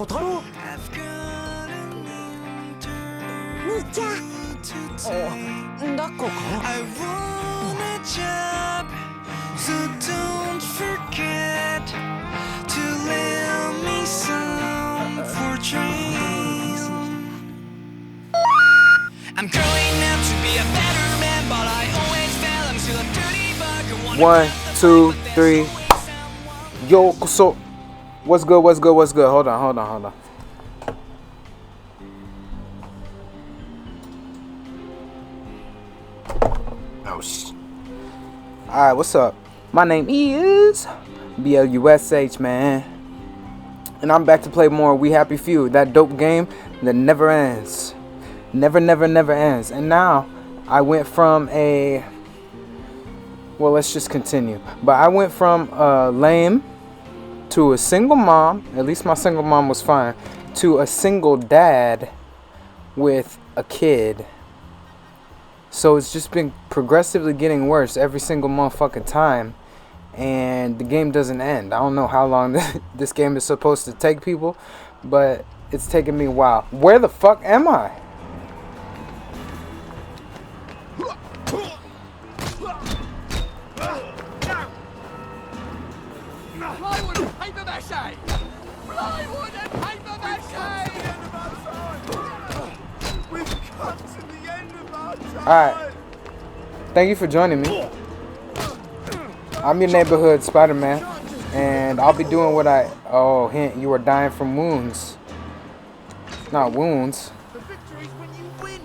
小太郎。兄ちゃん。抱っこか。So don't forget to lend me some for dreams. I'm growing up to be a better man, but I always fail. I'm still a dirty bug. 1, 2, 3. Yo, so what's good? What's good? What's good? Hold on. Oh shit. All right, what's up? My name is BLUSH, man, and I'm back to play more We Happy Few, that dope game that never ends, never ends. And now I went from a, well, let's just continue. But I went from lame to a single mom. At least my single mom was fine. To a single dad with a kid. So it's just been progressively getting worse every single motherfucking time. And the game doesn't end. I don't know how long this game is supposed to take people, but it's taking me a while. Where the fuck am I? Plywood and paper mache! Plywood and paper mache! We've come to the end of our time. Alright. Thank you for joining me. I'm your neighborhood Spider-Man, and I'll be doing what I... Oh, hint, you are dying from wounds. Not wounds. The victory's when you win.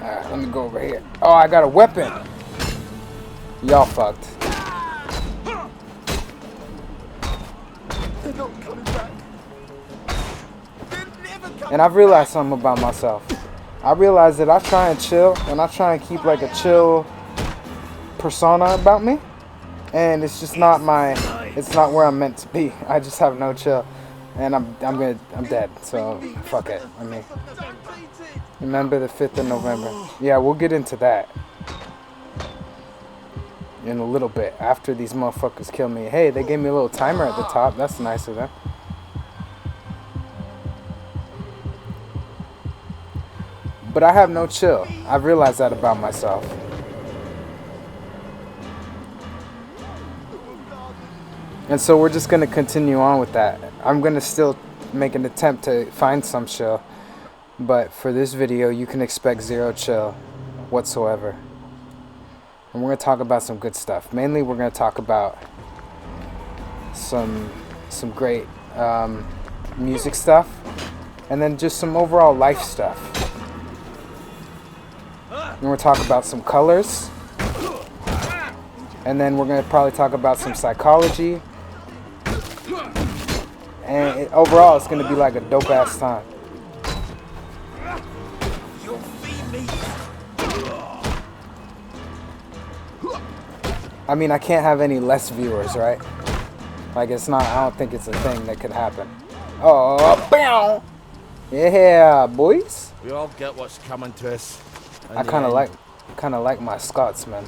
Alright, let me go over here. Oh, I got a weapon. Y'all fucked. They're not coming back. They're never coming. And I've realized something about myself. I realized that I try and chill, and I try and keep like a chill persona about me, and it's just not it's not where I'm meant to be. I just have no chill, and I'm dead, so fuck it. I mean, remember the 5th of November. Yeah, we'll get into that in a little bit after these motherfuckers kill me. Hey, they gave me a little timer at the top. That's nice of them. But I have no chill. I've realized that about myself. And so we're just going to continue on with that. I'm going to still make an attempt to find some chill. But for this video, you can expect zero chill whatsoever. And we're going to talk about some good stuff. Mainly, we're going to talk about some great music stuff. And then just some overall life stuff. And we're going to talk about some colors. And then we're going to probably talk about some psychology. And overall, it's going to be like a dope-ass time. You'll feed me. I mean, I can't have any less viewers, right? Like, it's not, I don't think it's a thing that could happen. Oh, bam! Yeah, boys. We all get what's coming to us. I kind of like my Scotsman.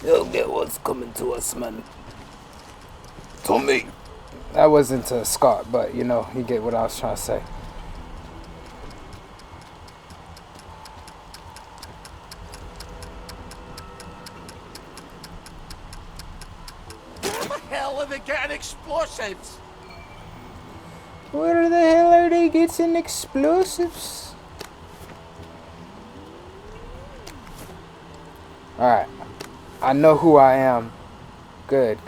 You'll get what's coming to us, man. To me. That wasn't a Scot, but you know, you get what I was trying to say. Where the hell are they getting explosives? Where the hell are they getting explosives? Alright. I know who I am. Good.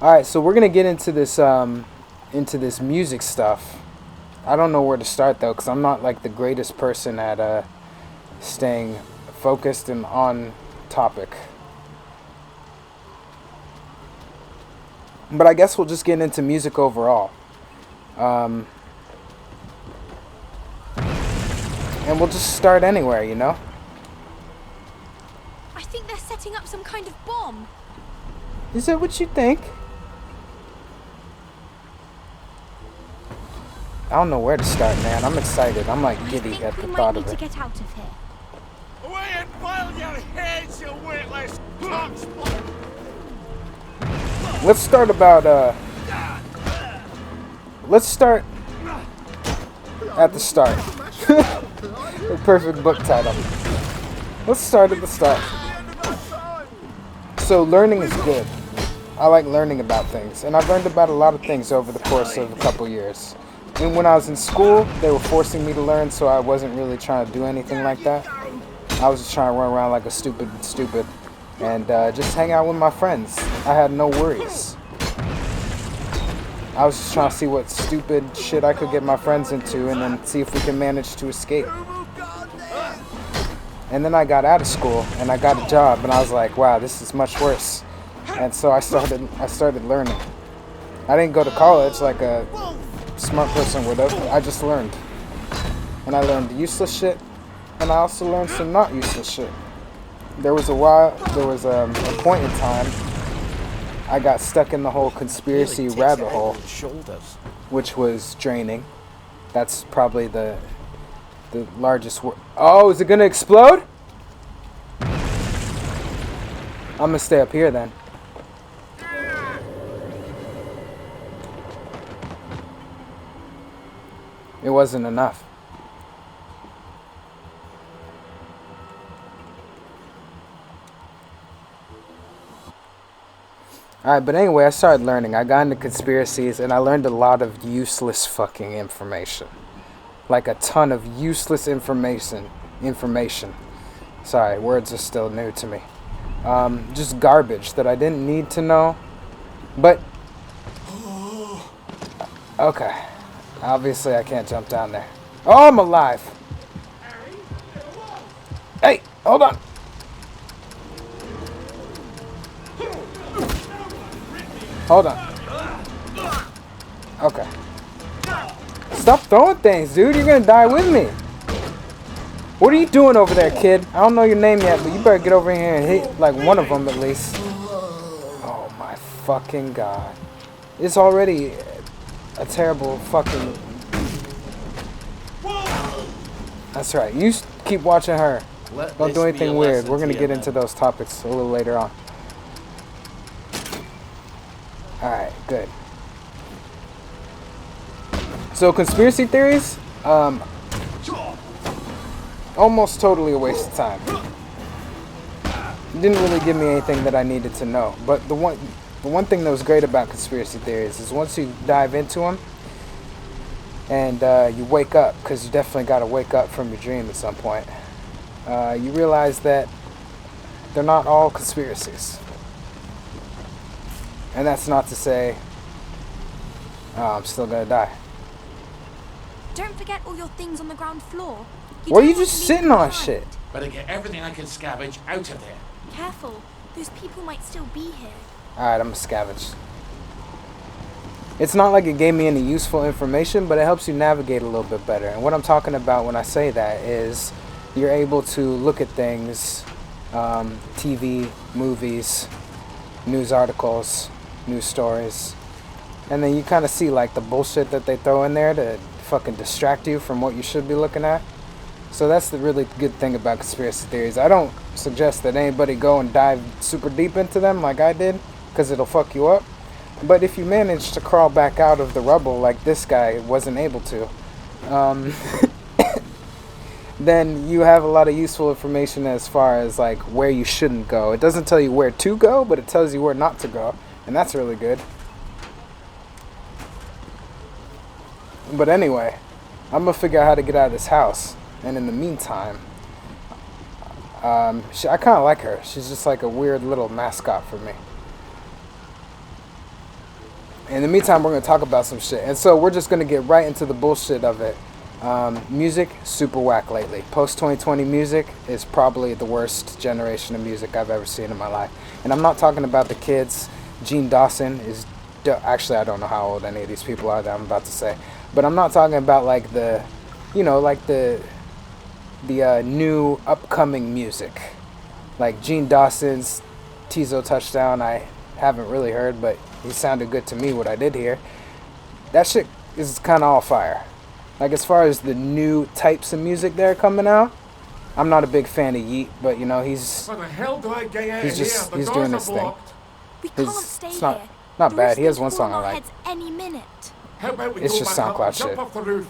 Alright, so we're gonna get into this music stuff. I don't know where to start though, because I'm not like the greatest person at staying focused and on topic. But I guess we'll just get into music overall. And we'll just start anywhere, you know? I think they're setting up some kind of bomb. Is that what you think? I don't know where to start, man. I'm excited. I'm like giddy at the thought of We might need it. to get out of here. Away and boil your heads, you weightless cockspot! Let's start about let's start at the start. The perfect book title. Let's start at the start. So learning is good. I like learning about things, and I've learned about a lot of things over the course of a couple years. And when I was in school, they were forcing me to learn, so I wasn't really trying to do anything like that. I was just trying to run around like a stupid, and just hang out with my friends. I had no worries. I was just trying to see what stupid shit I could get my friends into, and then see if we can manage to escape. And then I got out of school, and I got a job, and I was like, wow, this is much worse. And so I started learning. I didn't go to college like a smart person would have. I just learned. And I learned useless shit, and I also learned some not useless shit. There was a point in time I got stuck in the whole conspiracy rabbit hole, which was draining. That's probably the largest word. Oh, is it gonna explode? I'm gonna stay up here then. It wasn't enough. Alright, but anyway, I started learning. I got into conspiracies, and I learned a lot of useless fucking information. Like a ton of useless information. Sorry, words are still new to me. Just garbage that I didn't need to know. But, okay. Obviously, I can't jump down there. Oh, I'm alive. Hey, hold on. Hold on. Okay. Stop throwing things, dude. You're gonna die with me. What are you doing over there, kid? I don't know your name yet, but you better get over here and hit like one of them at least. Oh my fucking god. It's already a terrible fucking... That's right. You keep watching her. Don't do anything weird. We're gonna get into those topics a little later on. Alright, good. So conspiracy theories, almost totally a waste of time. It didn't really give me anything that I needed to know. But the one thing that was great about conspiracy theories is once you dive into them and you wake up, because you definitely got to wake up from your dream at some point, you realize that they're not all conspiracies. And that's not to say I'm still gonna die. Don't forget all your things on the ground floor. Why are you just sitting on shit? Better get everything I can scavenge out of there. Careful, those people might still be here. Alright, I'm gonna scavenge. It's not like it gave me any useful information, but it helps you navigate a little bit better. And what I'm talking about when I say that is you're able to look at things, TV, movies, news articles, news stories, and then you kind of see like the bullshit that they throw in there to fucking distract you from what you should be looking at. So that's the really good thing about conspiracy theories. I don't suggest that anybody go and dive super deep into them like I did, because it'll fuck you up. But if you manage to crawl back out of the rubble like this guy wasn't able to, then you have a lot of useful information as far as like where you shouldn't go. It doesn't tell you where to go, but it tells you where not to go, and that's really good. But anyway, I'm gonna figure out how to get out of this house, and in the meantime, I kind of like her. She's just like a weird little mascot for me. In the meantime, we're gonna talk about some shit, and so we're just gonna get right into the bullshit of it. Music, super whack lately. Post-2020 music is probably the worst generation of music I've ever seen in my life. And I'm not talking about the kids. Gene Dawson is... Actually, I don't know how old any of these people are that I'm about to say. But I'm not talking about like the... You know, like the new upcoming music. Like Gene Dawson's Tizo Touchdown, I haven't really heard, but he sounded good to me what I did hear. That shit is kind of all fire. Like, as far as the new types of music that are coming out, I'm not a big fan of Yeet, but, you know, he's... Where the hell do I get out he's just... of here? He's doing his thing. We can't stay It's here. not The bad. roof's He has going one to song fall I on our like. heads any minute. How about we It's go just back up SoundCloud and jump shit. off the roof?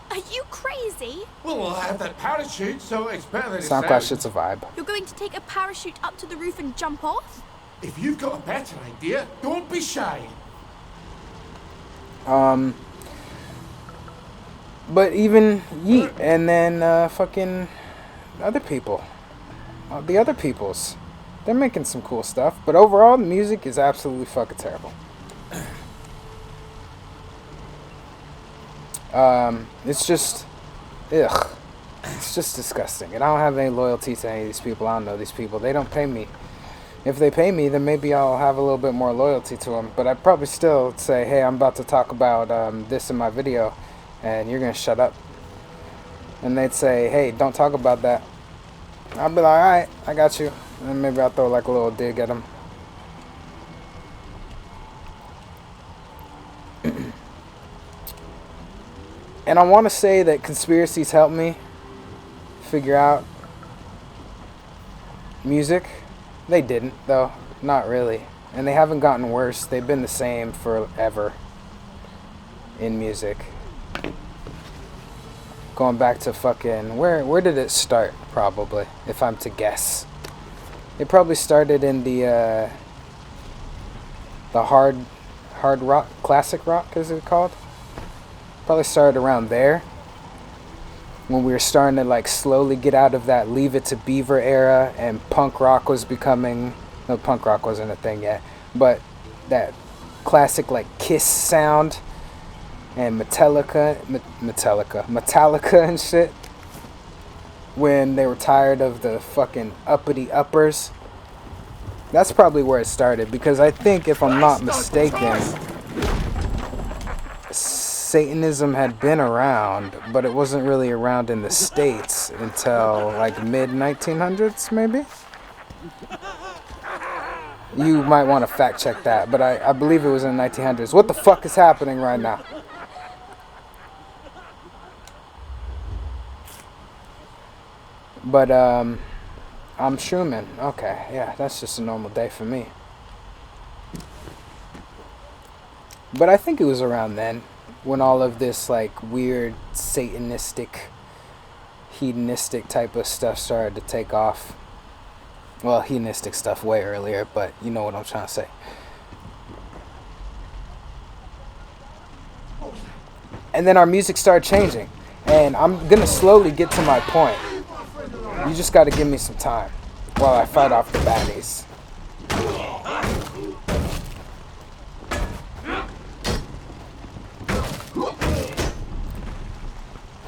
Are you crazy? Well, I have that parachute, so it's better than it SoundCloud sounds. shit's a vibe. You're going to take a parachute up to the roof and jump off? If you've got a better idea, don't be shy. But even Yeet and then fucking other people, the other peoples, they're making some cool stuff. But overall, the music is absolutely fucking terrible. It's just, ugh. It's just disgusting. And I don't have any loyalty to any of these people. I don't know these people. They don't pay me. If they pay me, then maybe I'll have a little bit more loyalty to them. But I'd probably still say, hey, I'm about to talk about this in my video, and you're going to shut up. And they'd say, hey, don't talk about that. I'll be like, alright, I got you. And maybe I'll throw like a little dig at them. And I want to say that conspiracies help me figure out music. They didn't, though. Not really. And they haven't gotten worse. They've been the same forever in music. Going back to fucking... Where did it start, probably, if I'm to guess? It probably started in the hard rock, classic rock, is it called? Probably started around there, when we were starting to like slowly get out of that Leave It to Beaver era, and punk rock was becoming... No, punk rock wasn't a thing yet, but that classic like Kiss sound, and Metallica and shit, when they were tired of the fucking uppity uppers. That's probably where it started, because I think, if I'm not mistaken, Satanism had been around, but it wasn't really around in the States until like mid-1900s, maybe? You might want to fact check that, but I believe it was in the 1900s. What the fuck is happening right now? But, I'm Schumann. Okay, yeah, that's just a normal day for me. But I think it was around then, when all of this like weird satanistic, hedonistic type of stuff started to take off. Well, hedonistic stuff way earlier, but you know what I'm trying to say. And then our music started changing, and I'm gonna slowly get to my point. You just gotta give me some time while I fight off the baddies.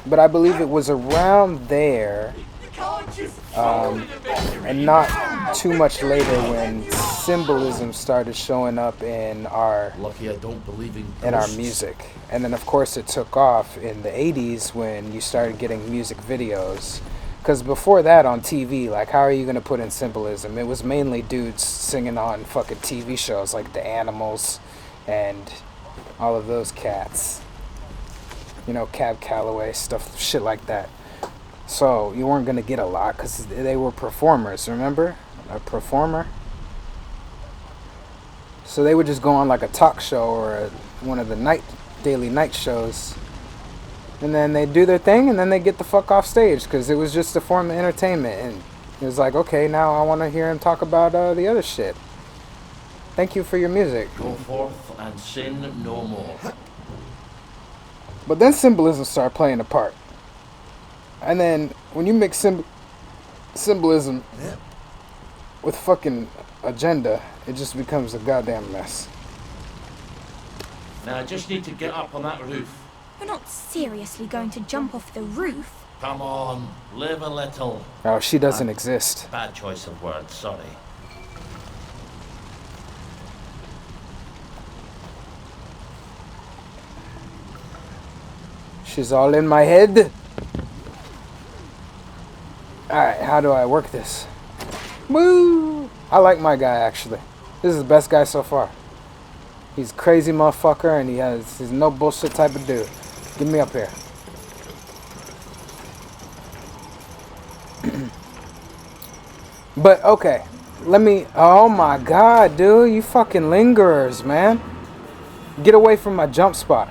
But I believe it was around there, and not too much later, when symbolism started showing up in our music. And then of course it took off in the 80s when you started getting music videos. Because before that, on TV, like, how are you going to put in symbolism? It was mainly dudes singing on fucking TV shows like The Animals and all of those cats. You know, Cab Calloway, stuff, shit like that. So you weren't going to get a lot because they were performers, remember? A performer. So they would just go on like a talk show or one of the daily night shows. And then they do their thing, and then they get the fuck off stage, because it was just a form of entertainment. And it was like, okay, now I want to hear him talk about the other shit. Thank you for your music. Go forth and sin no more. But then symbolism started playing a part. And then when you mix symbolism with fucking agenda, it just becomes a goddamn mess. Now I just need to get up on that roof. You're not seriously going to jump off the roof? Come on, live a little. Oh, she doesn't exist. Bad choice of words, sorry. She's all in my head. Alright, how do I work this? Woo! I like my guy, actually. This is the best guy so far. He's a crazy motherfucker, and he's no bullshit type of dude. Get me up here. But, okay. Let me... Oh my god, dude. You fucking lingerers, man. Get away from my jump spot.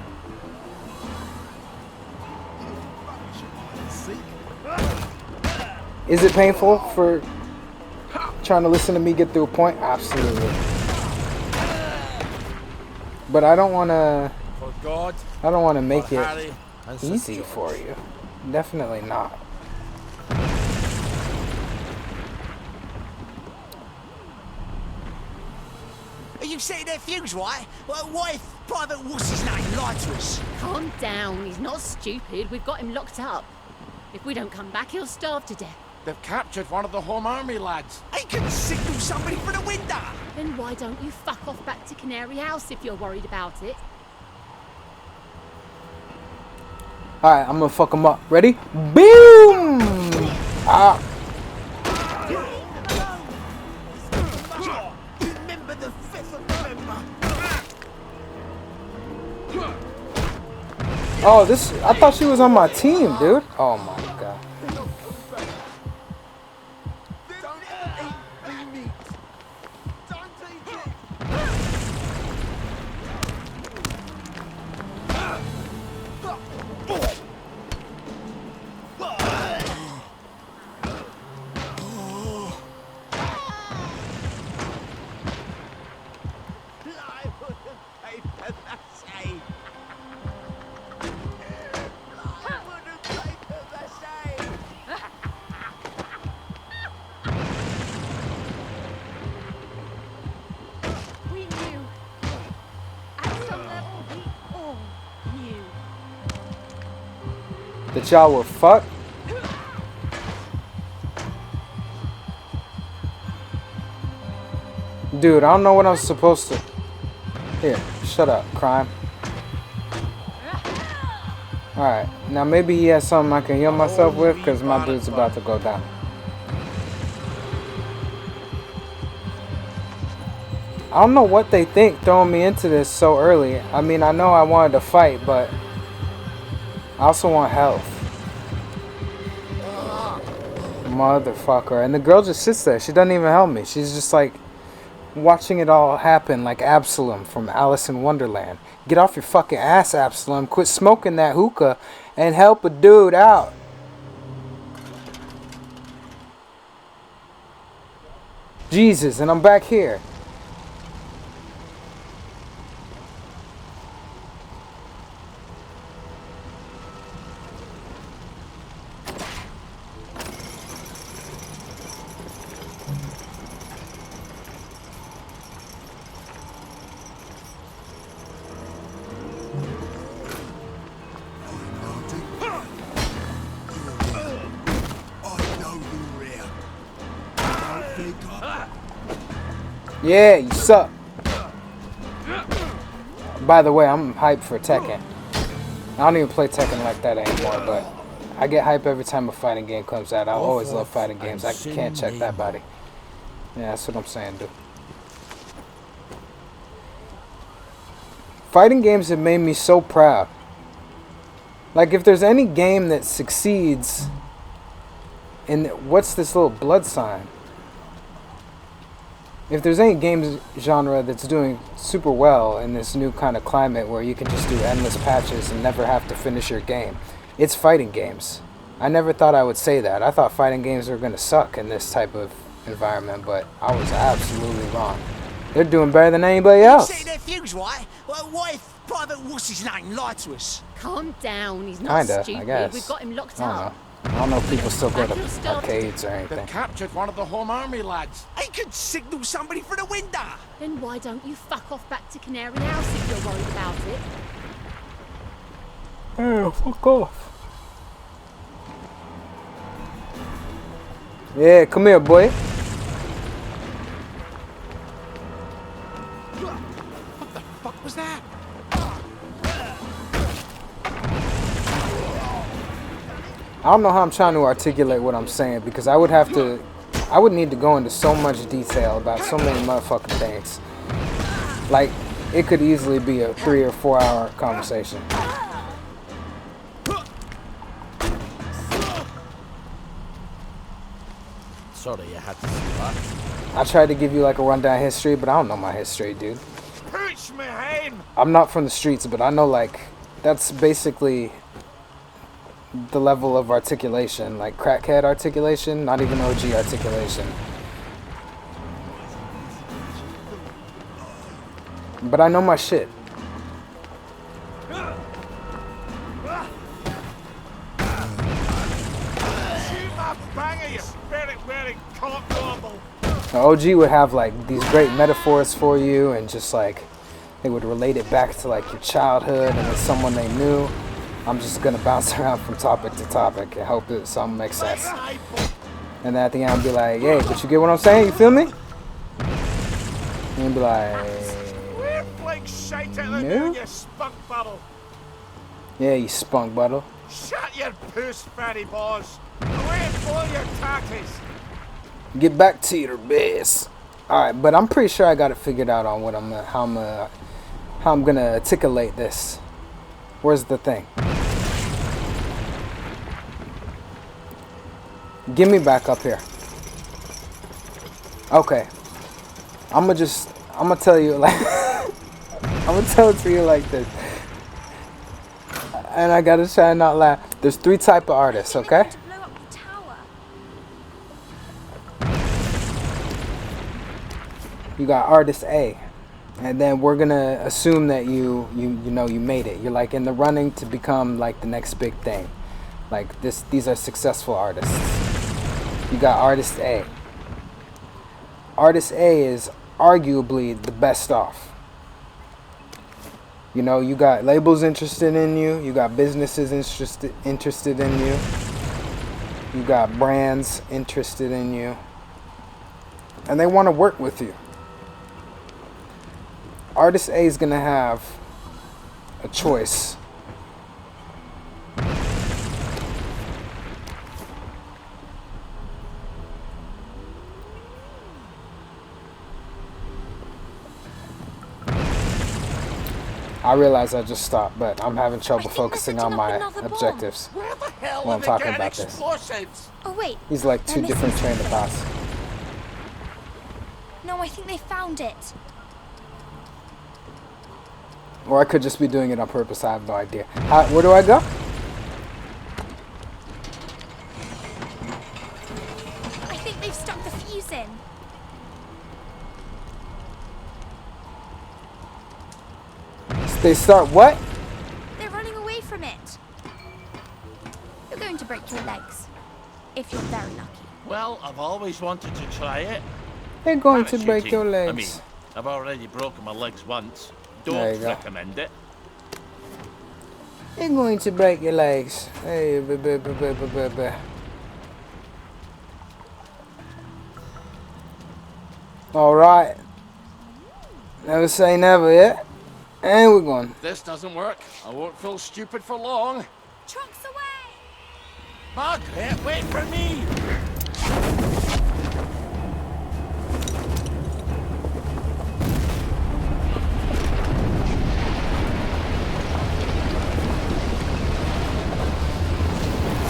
Is it painful for trying to listen to me get through a point? Absolutely. But I don't want to. For God, I don't want to for make it Harry, and St. easy George. for you. Definitely not. Are you setting their fuse, right? Well, what if Private what's his name lied to us? Calm down. He's not stupid. We've got him locked up. If we don't come back, he'll starve to death. They've captured one of the Home Army lads. He could signal somebody through the window. Then why don't you fuck off back to Canary House if you're worried about it? Alright, I'm gonna fuck him up. Ready? Boom! Ah. Remember the 5th of November. Oh, this. I thought she was on my team, dude. Oh my god. Don't eat the meat. Don't eat it. Plywood and paper mache. Plywood and paper mache. We knew. At some level, we all knew. That y'all were fucked. Dude, I don't know what I'm supposed to. Here, shut up, crime. Alright, now maybe he has something I can heal myself with because my dude's about to go down. I don't know what they think throwing me into this so early. I mean, I know I wanted to fight, but I also want health. Motherfucker. And the girl just sits there. She doesn't even help me. She's just like watching it all happen like Absalom from Alice in Wonderland. Get off your fucking ass, Absalom. Quit smoking that hookah and help a dude out. Jesus, and I'm back here. Yeah, you suck. By the way, I'm hyped for Tekken. I don't even play Tekken like that anymore, but I get hype every time a fighting game comes out. I always love fighting games. I can't check that body. Yeah, that's what I'm saying, dude. Fighting games have made me so proud. Like, if there's any game that succeeds in... What's this little blood sign? If there's any game genre that's doing super well in this new kind of climate where you can just do endless patches and never have to finish your game, it's fighting games. I never thought I would say that. I thought fighting games were going to suck in this type of environment, but I was absolutely wrong. They're doing better than anybody else. Setting their fuse, right? Well, what if Private what's his name lied to us? Calm down. He's not Kinda, stupid. I guess. We've got him locked I don't up. know. I don't know if people still go to arcades or They've anything. captured one of the Home Army lads. He could signal somebody through the window. Then why don't you fuck off back to Canary House if you're worried about it? Oh, fuck off. Yeah, come here, boy. What the fuck was that? I don't know how I'm trying to articulate what I'm saying because I would need to go into so much detail about so many motherfucking things. Like, it could easily be a 3 or 4 hour conversation. Sorry you had to see that. I tried to give you like a rundown history, but I don't know my history, dude. Push me home! I'm not from the streets, but I know like that's basically the level of articulation, like crackhead articulation, not even OG articulation. But I know my shit. The OG would have like these great metaphors for you, and just like they would relate it back to like your childhood and it's someone they knew. I'm just gonna bounce around from topic to topic and hope that something makes sense. And then at the end I'll be like, hey, but you get what I'm saying? You feel me? And you'll be like, no? Yeah, you spunk bottle. Shut your puss, fatty boss. Away and blow your tatties. Get back to your base. Alright, but I'm pretty sure I got it figured out on what how I'm gonna articulate this. Where's the thing? Give me back up here. Okay. I'm gonna tell you like I'm gonna tell it to you like this. And I gotta try and not laugh. There's 3 types of artists, okay? To blow up the tower. You got artist A. And then we're gonna assume that you know you made it. You're like in the running to become like the next big thing. Like these are successful artists. You got artist A. Artist A is arguably the best off. You know, you got labels interested in you, you got businesses interested in you. You got brands interested in you. And they want to work with you. Artist A is going to have a choice. I realize I just stopped, but I'm having trouble focusing on my objectives Where the hell while are I'm they talking getting about this. explosives? Oh wait. He's like they're 2 missing different train of something. thoughts. No, I think they found it. Or I could just be doing it on purpose. I have no idea. Where do I go? I think they've stuck the fuse in. They start what? They're running away from it. You're going to break your legs. If you're very lucky. Well, I've always wanted to try it. They're going to break your Parachuting. legs. I mean, I've already broken my legs once. There you Don't go. recommend it. They're going to break your legs. Hey, Alright. Never say never, yeah? And we're going. If this doesn't work, I won't feel stupid for long. Trucks away! Margaret, wait for me!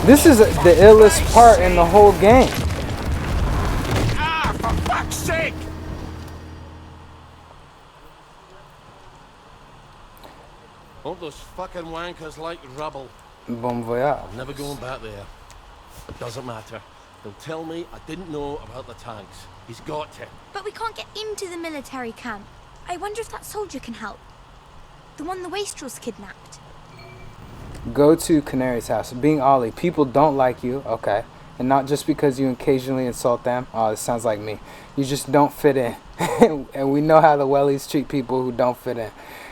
This is the illest part in the whole game. Ah, for fuck's sake! All those fucking wankers like rubble. Bon voyage. I'm never going back there. It doesn't matter. They'll tell me I didn't know about the tanks. He's got to. But we can't get into the military camp. I wonder if that soldier can help. The one the wastrels kidnapped. Go to Canary's house. Being Ollie, people don't like you, okay. And not just because you occasionally insult them. Oh, this sounds like me. You just don't fit in. And we know how the wellies treat people who don't fit in.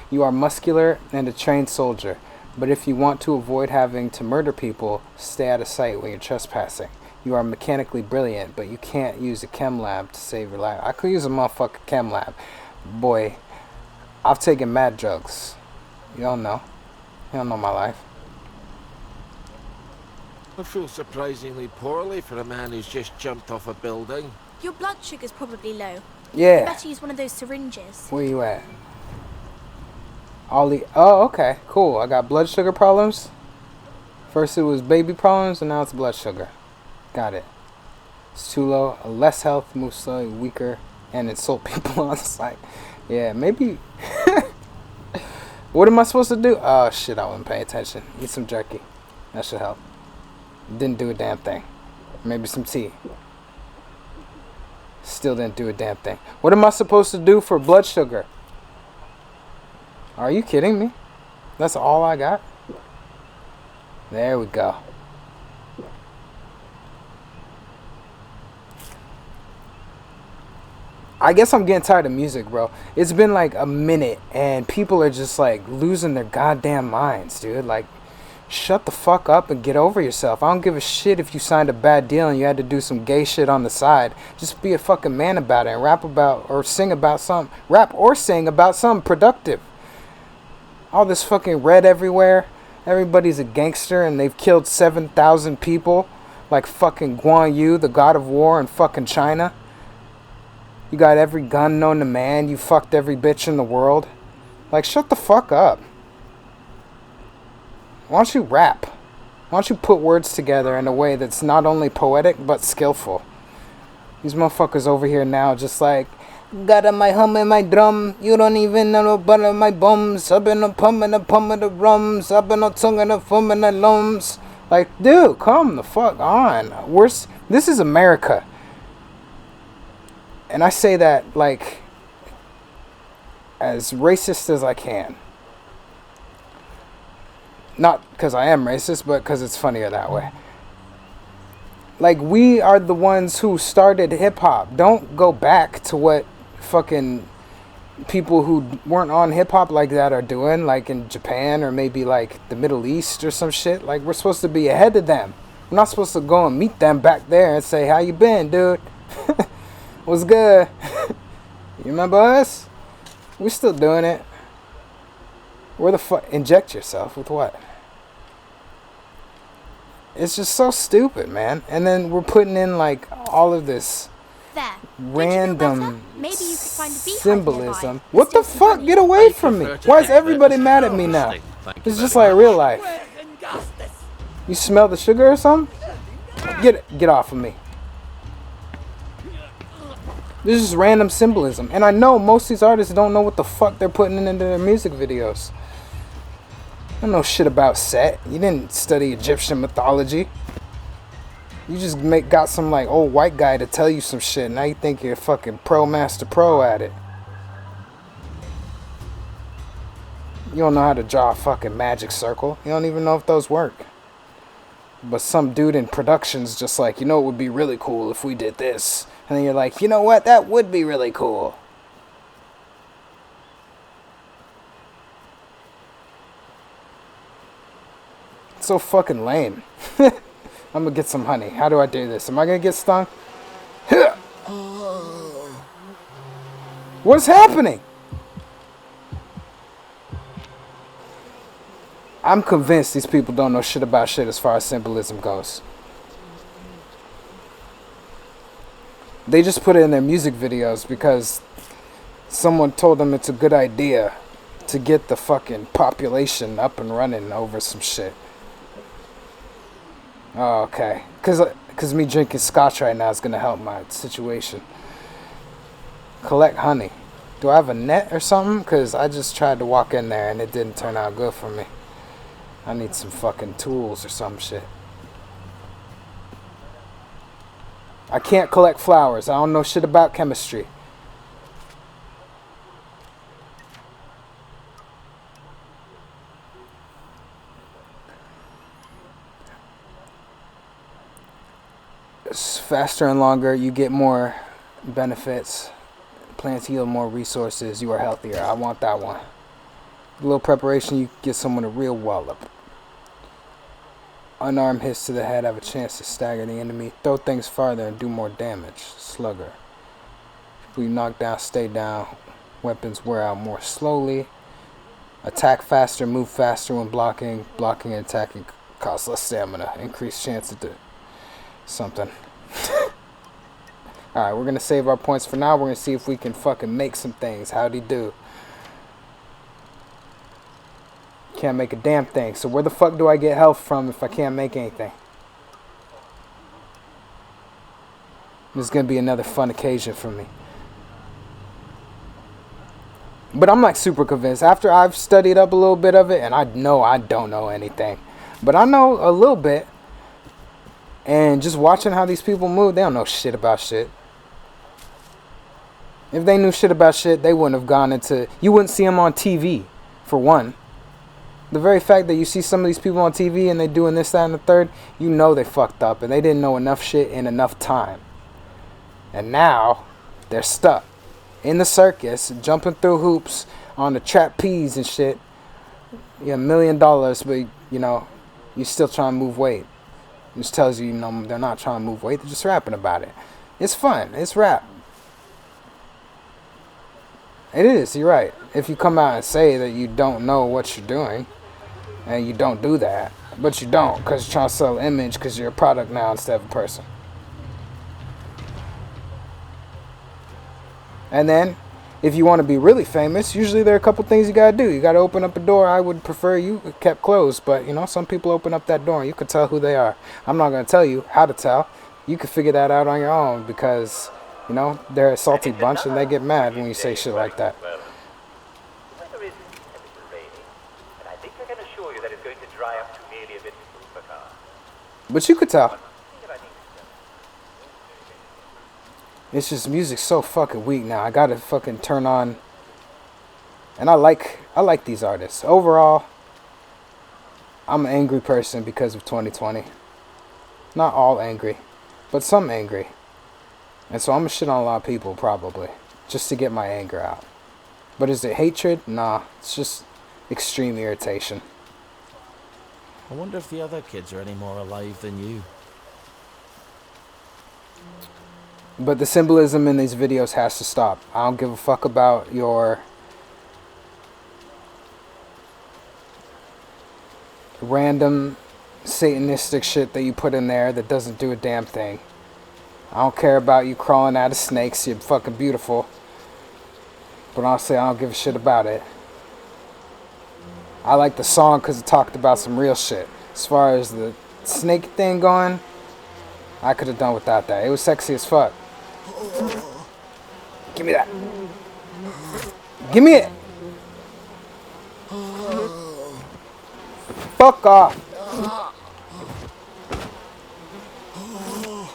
You are muscular and a trained soldier. But if you want to avoid having to murder people, stay out of sight when you're trespassing. You are mechanically brilliant, but you can't use a chem lab to save your life. I could use a motherfucking chem lab. Boy, I've taken mad drugs. You don't know. You don't know my life. I feel surprisingly poorly for a man who's just jumped off a building. Your blood sugar's probably low. You Yeah. better use one of those syringes. Where you at? Ollie. Oh, okay. Cool. I got blood sugar problems. First it was baby problems, and now it's blood sugar. Got it. It's too low. Less health, move slowly, weaker, and insult people on sight. Yeah, maybe. What am I supposed to do? Oh, shit. I wasn't paying attention. Eat some jerky. That should help. Didn't do a damn thing. Maybe some tea. Still didn't do a damn thing. What am I supposed to do for blood sugar? Are you kidding me? That's all I got? There we go. I guess I'm getting tired of music, bro. It's been like a minute and people are just like losing their goddamn minds, dude. Like, shut the fuck up and get over yourself. I don't give a shit if you signed a bad deal and you had to do some gay shit on the side. Just be a fucking man about it and rap about or sing about something. Rap or sing about something productive. All this fucking red everywhere. Everybody's a gangster and they've killed 7,000 people. Like fucking Guan Yu, the god of war in fucking China. You got every gun known to man. You fucked every bitch in the world. Like, shut the fuck up. Why don't you rap? Why don't you put words together in a way that's not only poetic, but skillful? These motherfuckers over here now just like, got a my hum and my drum. You don't even know about my bums. Up in the pum and the pum and the rums. Up in the tongue and the fum and the lums. Like, dude, come the fuck on. This is America. And I say that, like, as racist as I can. Not because I am racist, but because it's funnier that way. Like, we are the ones who started hip-hop. Don't go back to what fucking people who weren't on hip-hop like that are doing, like in Japan or maybe, like, the Middle East or some shit. Like, we're supposed to be ahead of them. We're not supposed to go and meet them back there and say, how you been, dude? What's good? You remember us? We're still doing it. Where the fuck? Inject yourself with what? It's just so stupid, man. And then we're putting in like all of this There. random Maybe you could find a beehive symbolism. nearby. What the fuck? Get away from me. Why is everybody mad at me now? It's just like real life. You smell the sugar or something? Get off of me. This is random symbolism. And I know most of these artists don't know what the fuck they're putting into their music videos. I don't know shit about Set. You didn't study Egyptian mythology. You just got some like old white guy to tell you some shit. Now you think you're fucking master pro at it. You don't know how to draw a fucking magic circle. You don't even know if those work. But some dude in production's just like, you know it would be really cool if we did this. And then you're like, you know what? That would be really cool. It's so fucking lame. I'm gonna get some honey. How do I do this? Am I gonna get stung? What's happening? I'm convinced these people don't know shit about shit as far as symbolism goes. They just put it in their music videos because someone told them it's a good idea to get the fucking population up and running over some shit. Oh, okay. Because me drinking scotch right now is going to help my situation. Collect honey. Do I have a net or something? Because I just tried to walk in there and it didn't turn out good for me. I need some fucking tools or some shit. I can't collect flowers. I don't know shit about chemistry. It's faster and longer. You get more benefits. Plants yield more resources. You are healthier. I want that one. A little preparation, you get someone a real wallop. Unarmed hits to the head have a chance to stagger the enemy. Throw things farther and do more damage. Slugger. People you knock down stay down. Weapons wear out more slowly. Attack faster, move faster when blocking. Blocking and attacking costs less stamina. Increased chance to do something. Alright, we're going to save our points for now. We're going to see if we can fucking make some things. How'd he do? Can't make a damn thing. So where the fuck do I get health from if I can't make anything? This is going to be another fun occasion for me. But I'm like super convinced. After I've studied up a little bit of it, and I know I don't know anything. But I know a little bit. And just watching how these people move, they don't know shit about shit. If they knew shit about shit, they wouldn't have gone into... You wouldn't see them on TV, for one. The very fact that you see some of these people on TV and they doing this, that, and the third, you know they fucked up and they didn't know enough shit in enough time. And now, they're stuck in the circus, jumping through hoops on the trapeze and shit. You have $1 million, but, you know, you still trying to move weight. It just tells you, you know, they're not trying to move weight, they're just rapping about it. It's fun, it's rap. It is, you're right. If you come out and say that you don't know what you're doing, and you don't do that, but you don't, because you're trying to sell image, because you're a product now instead of a person. And then, if you want to be really famous, usually there are a couple things you gotta do. You gotta open up a door. I would prefer you kept closed, but you know, some people open up that door and you can tell who they are. I'm not gonna tell you how to tell. You can figure that out on your own because, you know, they're a salty bunch and they get mad when you say shit like that. The weather is a little rainy, and I think I can assure you that it's going to dry up to merely a bit overcast. But you could tell. It's just music's so fucking weak now. I gotta fucking turn on. And I like these artists. Overall, I'm an angry person because of 2020. Not all angry, but some angry. And so I'm gonna shit on a lot of people probably, just to get my anger out. But is it hatred? Nah, it's just extreme irritation. I wonder if the other kids are any more alive than you. But the symbolism in these videos has to stop. I don't give a fuck about your random satanistic shit that you put in there that doesn't do a damn thing. I don't care about you crawling out of snakes. You're fucking beautiful. But honestly, I don't give a shit about it. I like the song because it talked about some real shit. As far as the snake thing going, I could have done without that. It was sexy as fuck. Give me that. Give me it. Fuck off.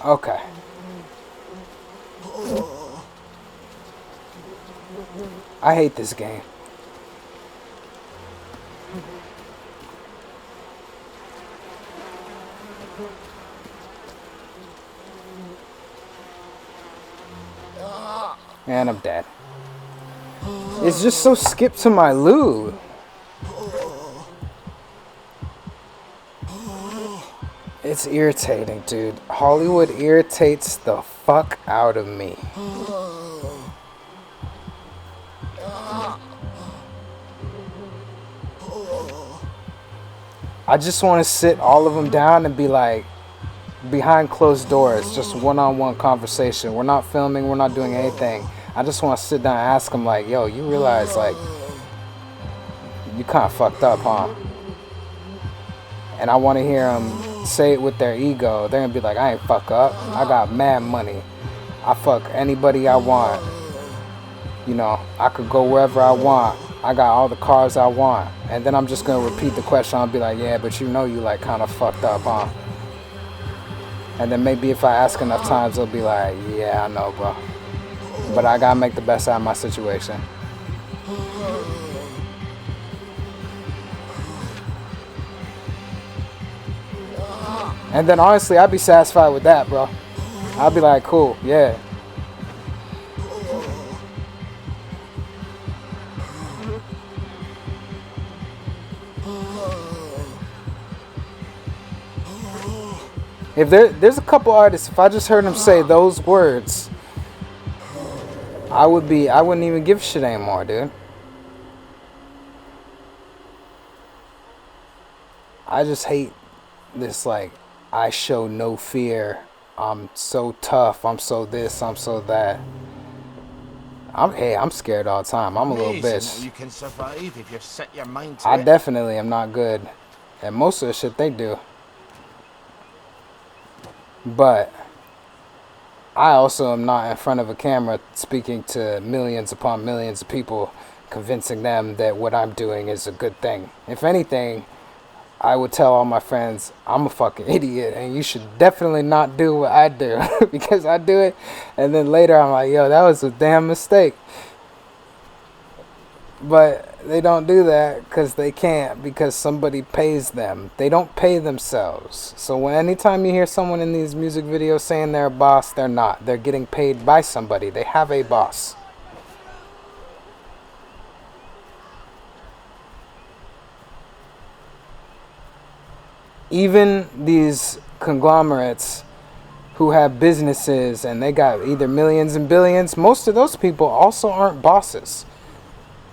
Okay. I hate this game. And I'm dead. It's just so skip to my loo. It's irritating, dude. Hollywood irritates the fuck out of me. I just want to sit all of them down and be like, behind closed doors, just one-on-one conversation. We're not filming, we're not doing anything. I just want to sit down and ask them like, yo, you realize like, you kind of fucked up, huh? And I want to hear them say it with their ego. They're going to be like, I ain't fuck up. I got mad money. I fuck anybody I want. You know, I could go wherever I want. I got all the cars I want. And then I'm just going to repeat the question. I'll be like, yeah, but you know you like kind of fucked up, huh? And then maybe if I ask enough times, they'll be like, yeah, I know, bro. But I got to make the best out of my situation. And then honestly, I'd be satisfied with that, bro. I'd be like, cool, yeah. If there's a couple artists, if I just heard them say those words, I wouldn't even give a shit anymore, dude. I just hate this, like, I show no fear. I'm so tough. I'm so this. I'm so that. I'm scared all the time. I'm a little bitch. You can survive if you set your mind to I it. definitely am not good at most of the shit they do. But I also am not in front of a camera speaking to millions upon millions of people, convincing them that what I'm doing is a good thing. If anything, I would tell all my friends, I'm a fucking idiot and you should definitely not do what I do because I do it. And then later I'm like, yo, that was a damn mistake. But they don't do that because they can't, because somebody pays them. They don't pay themselves. So anytime you hear someone in these music videos saying they're a boss, they're not. They're getting paid by somebody. They have a boss. Even these conglomerates who have businesses and they got either millions and billions, most of those people also aren't bosses.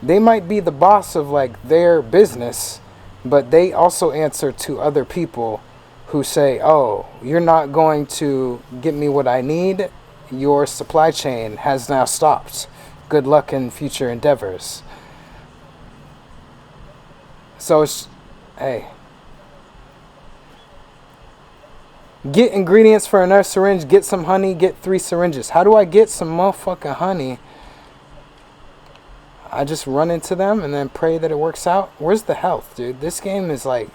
They might be the boss of like their business, but they also answer to other people who say, oh, you're not going to get me what I need. Your supply chain has now stopped. Good luck in future endeavors. So it's, hey, get ingredients for another syringe, get some honey, get 3 syringes. How do I get some motherfucking honey? I just run into them and then pray that it works out. Where's the health, dude? This game is like...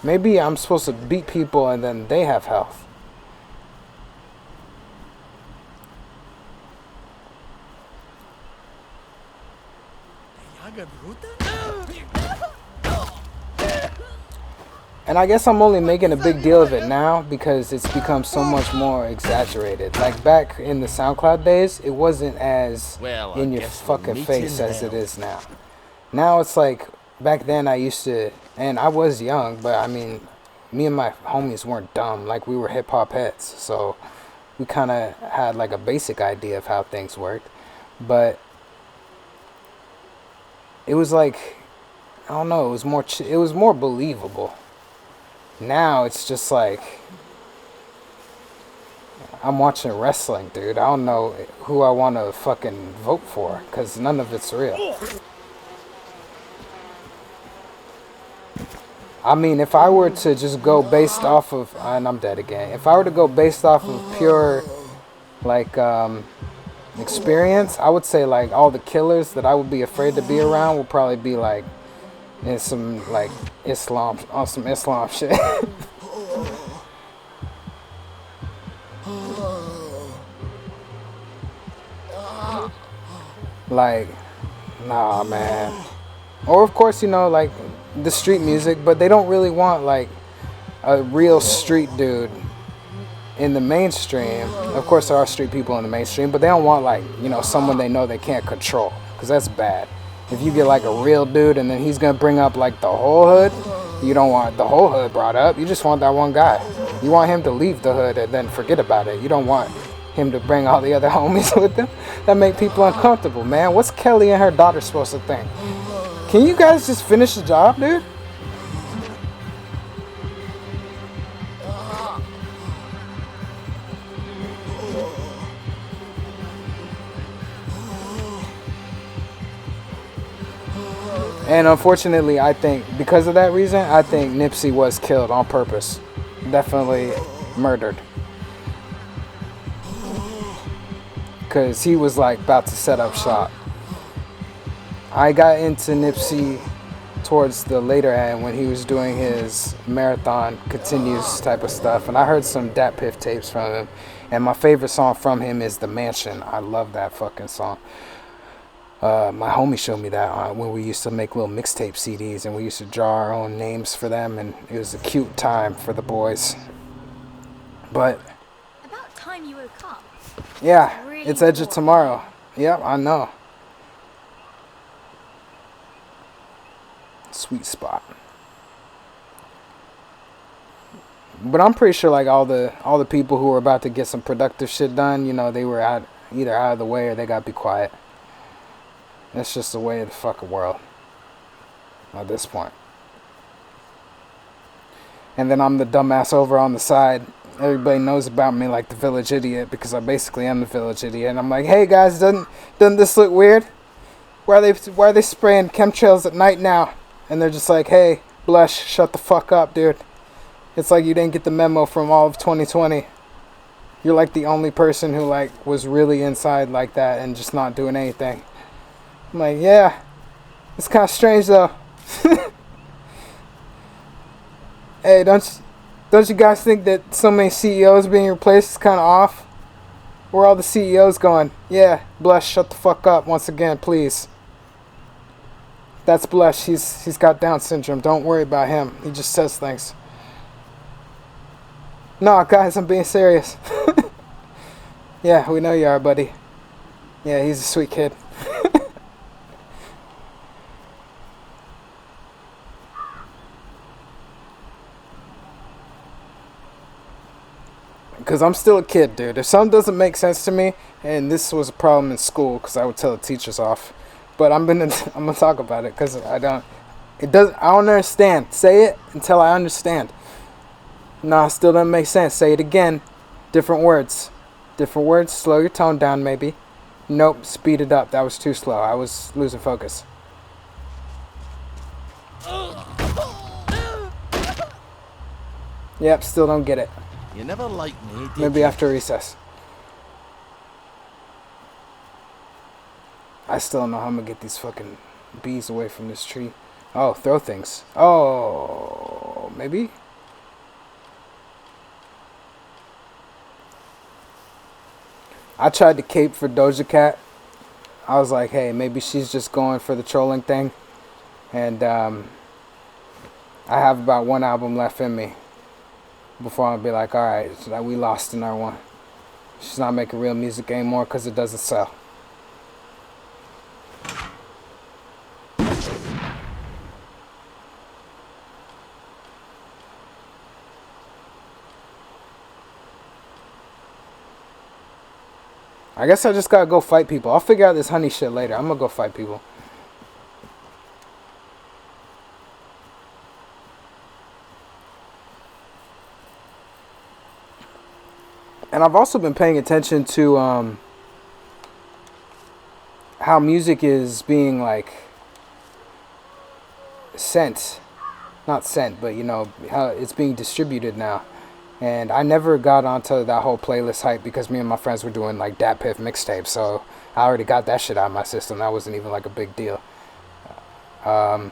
Maybe I'm supposed to beat people and then they have health. And I guess I'm only making a big deal of it now because it's become so much more exaggerated. Like back in the SoundCloud days, it wasn't as in your fucking face as it is now. Now it's like, back then I used to, and I was young, but I mean, me and my homies weren't dumb. Like we were hip hop heads, so we kind of had like a basic idea of how things worked. But it was like, I don't know, it was more believable. Now it's just like I'm watching wrestling, dude. I don't know who I want to fucking vote for because none of it's real. I mean, if I were to just go based off of, and I'm dead again. If I were to go based off of pure like experience, I would say like all the killers that I would be afraid to be around would probably be like in some like Islam, on some Islam shit. Like, nah, man. Or of course, you know, like the street music, but they don't really want like a real street dude in the mainstream. Of course, there are street people in the mainstream, but they don't want like, you know, someone they know they can't control, because that's bad. If you get like a real dude and then he's gonna bring up like the whole hood, you don't want the whole hood brought up. You just want that one guy. You want him to leave the hood and then forget about it. You don't want him to bring all the other homies with him. That make people uncomfortable, man. What's Kelly and her daughter supposed to think? Can you guys just finish the job, dude? And unfortunately, I think because of that reason, I think Nipsey was killed on purpose. Definitely murdered. Because he was like about to set up shop. I got into Nipsey towards the later end when he was doing his marathon continues type of stuff. And I heard some Dat Piff tapes from him. And my favorite song from him is The Mansion. I love that fucking song. My homie showed me that when we used to make little mixtape CDs and we used to draw our own names for them, and it was a cute time for the boys. But About time you woke up. yeah, Really it's Edge of bored. Tomorrow. Yep, I know. Sweet spot. But I'm pretty sure like all the people who were about to get some productive shit done, you know, they were either out of the way or they gotta be quiet. That's just the way of the fucking world at this point. And then I'm the dumbass over on the side. Everybody knows about me like the village idiot because I basically am the village idiot. And I'm like, hey guys, doesn't this look weird? Why are they spraying chemtrails at night now? And they're just like, hey, Blush, shut the fuck up, dude. It's like you didn't get the memo from all of 2020. You're like the only person who like was really inside like that and just not doing anything. I'm like, yeah, it's kind of strange though. Hey, don't you guys think that so many CEOs being replaced is kind of off? Where are all the CEOs going? Yeah, Blush, shut the fuck up once again, please. That's Blush. He's got Down syndrome. Don't worry about him. He just says things. No, guys, I'm being serious. Yeah, we know you are, buddy. Yeah, he's a sweet kid. Because I'm still a kid, dude. If something doesn't make sense to me, and this was a problem in school, because I would tell the teachers off. But I'm gonna talk about it, because I don't understand. Say it until I understand. Nah, still doesn't make sense. Say it again. Different words. Different words. Slow your tone down, maybe. Nope, speed it up. That was too slow. I was losing focus. Yep, still don't get it. You never liked me, did Maybe you? after recess. I still don't know how I'm gonna get these fucking bees away from this tree. Oh, throw things. Oh, maybe? I tried to cape for Doja Cat. I was like, hey, maybe she's just going for the trolling thing. And I have about one album left in me before I'll be like, alright, so we lost in our one. She's not making real music anymore because it doesn't sell. I guess I just gotta go fight people. I'll figure out this honey shit later. I'm gonna go fight people. And I've also been paying attention to how music is being like sent. Not sent, but you know, how it's being distributed now. And I never got onto that whole playlist hype because me and my friends were doing like Dat Piff mixtapes. So I already got that shit out of my system. That wasn't even like a big deal. But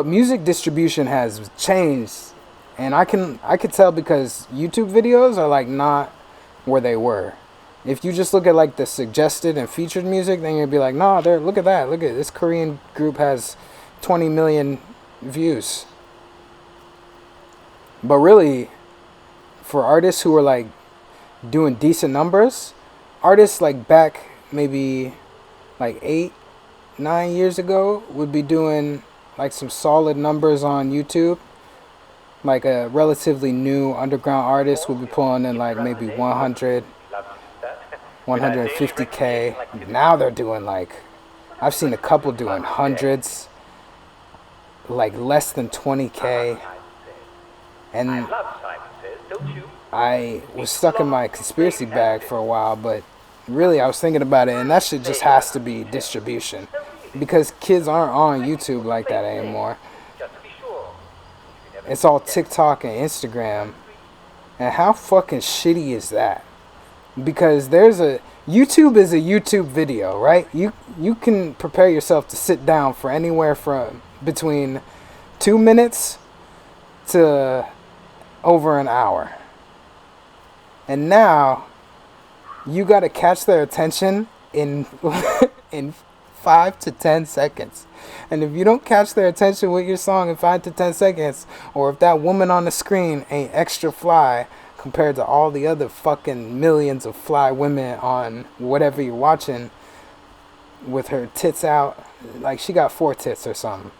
music distribution has changed. And I could tell because YouTube videos are like not where they were. If you just look at like the suggested and featured music, then you'd be like, nah, there, look at that. Look at this Korean group has 20 million views. But really, for artists who are like doing decent numbers, artists like back maybe like 8-9 years ago would be doing like some solid numbers on YouTube. Like a relatively new underground artist would be pulling in like maybe 100, 150K. Now they're doing like, I've seen a couple doing hundreds, like less than 20K. And I was stuck in my conspiracy bag for a while, but really I was thinking about it, and that shit just has to be distribution. Because kids aren't on YouTube like that anymore. It's all TikTok and Instagram. And how fucking shitty is that? Because YouTube is a YouTube video, right? You can prepare yourself to sit down for anywhere from between 2 minutes to over an hour. And now you got to catch their attention in in 5 to 10 seconds. And if you don't catch their attention with your song in 5 to 10 seconds, or if that woman on the screen ain't extra fly compared to all the other fucking millions of fly women on whatever you're watching with her tits out, like she got 4 tits or something.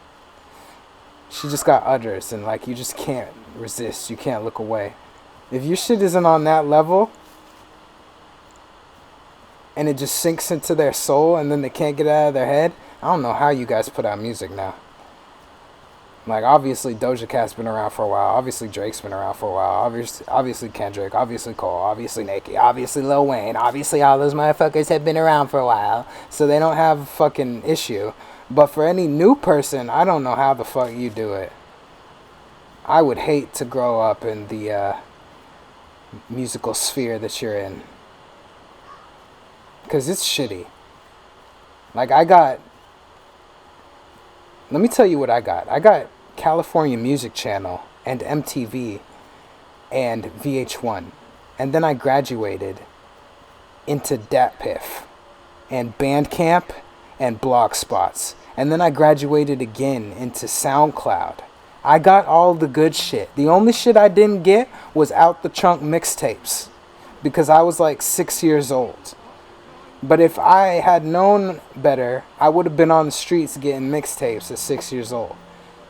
She just got udders, and like you just can't resist. You can't look away. If your shit isn't on that level, and it just sinks into their soul, and then they can't get it out of their head, I don't know how you guys put out music now. Like, obviously Doja Cat's been around for a while. Obviously Drake's been around for a while. Obviously Kendrick. Obviously Cole. Obviously Nicki. Obviously Lil Wayne. Obviously all those motherfuckers have been around for a while. So they don't have a fucking issue. But for any new person, I don't know how the fuck you do it. I would hate to grow up in the musical sphere that you're in. Because it's shitty. Like, I got let me tell you what I got. I got California Music Channel and MTV and VH1. And then I graduated into DatPiff and Bandcamp and Blogspots. And then I graduated again into SoundCloud. I got all the good shit. The only shit I didn't get was Out the Trunk mixtapes because I was like 6 years old. But if I had known better, I would have been on the streets getting mixtapes at 6 years old.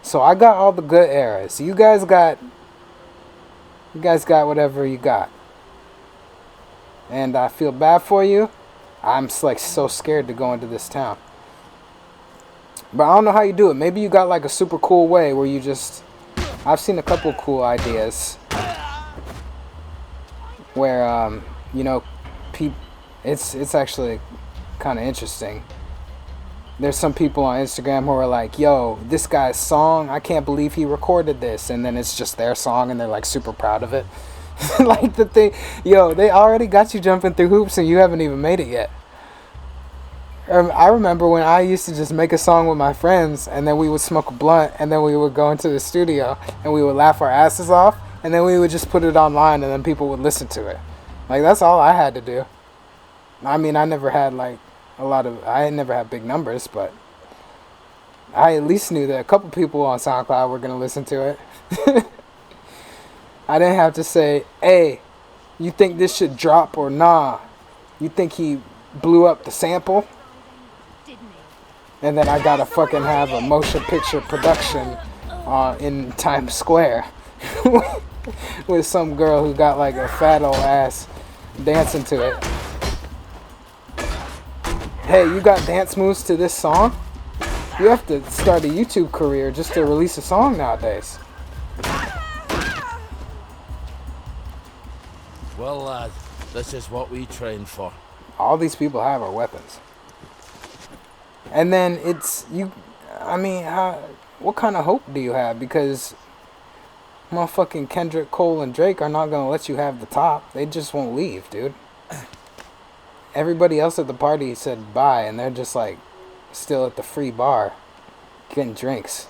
So I got all the good eras. You guys got whatever you got. And I feel bad for you. I'm like so scared to go into this town. But I don't know how you do it. Maybe you got like a super cool way where you just... I've seen a couple cool ideas where, you know, it's actually kind of interesting. There's some people on Instagram who are like, yo, this guy's song, I can't believe he recorded this. And then it's just their song and they're like super proud of it. Like the thing, yo, they already got you jumping through hoops and you haven't even made it yet. I remember when I used to just make a song with my friends and then we would smoke a blunt and then we would go into the studio and we would laugh our asses off and then we would just put it online and then people would listen to it. Like, that's all I had to do. I mean, I never had like I never had big numbers, but I at least knew that a couple people on SoundCloud were going to listen to it. I didn't have to say, hey, you think this should drop or nah? You think he blew up the sample? And then I gotta fucking have a motion picture production in Times Square with some girl who got like a fat old ass dancing to it. Hey, you got dance moves to this song? You have to start a YouTube career just to release a song nowadays. Well, lad, this is what we trained for. All these people have are weapons. And then it's you. I mean, what kind of hope do you have? Because motherfucking Kendrick, Cole, and Drake are not gonna let you have the top. They just won't leave, dude. Everybody else at the party said bye, and they're just like still at the free bar getting drinks.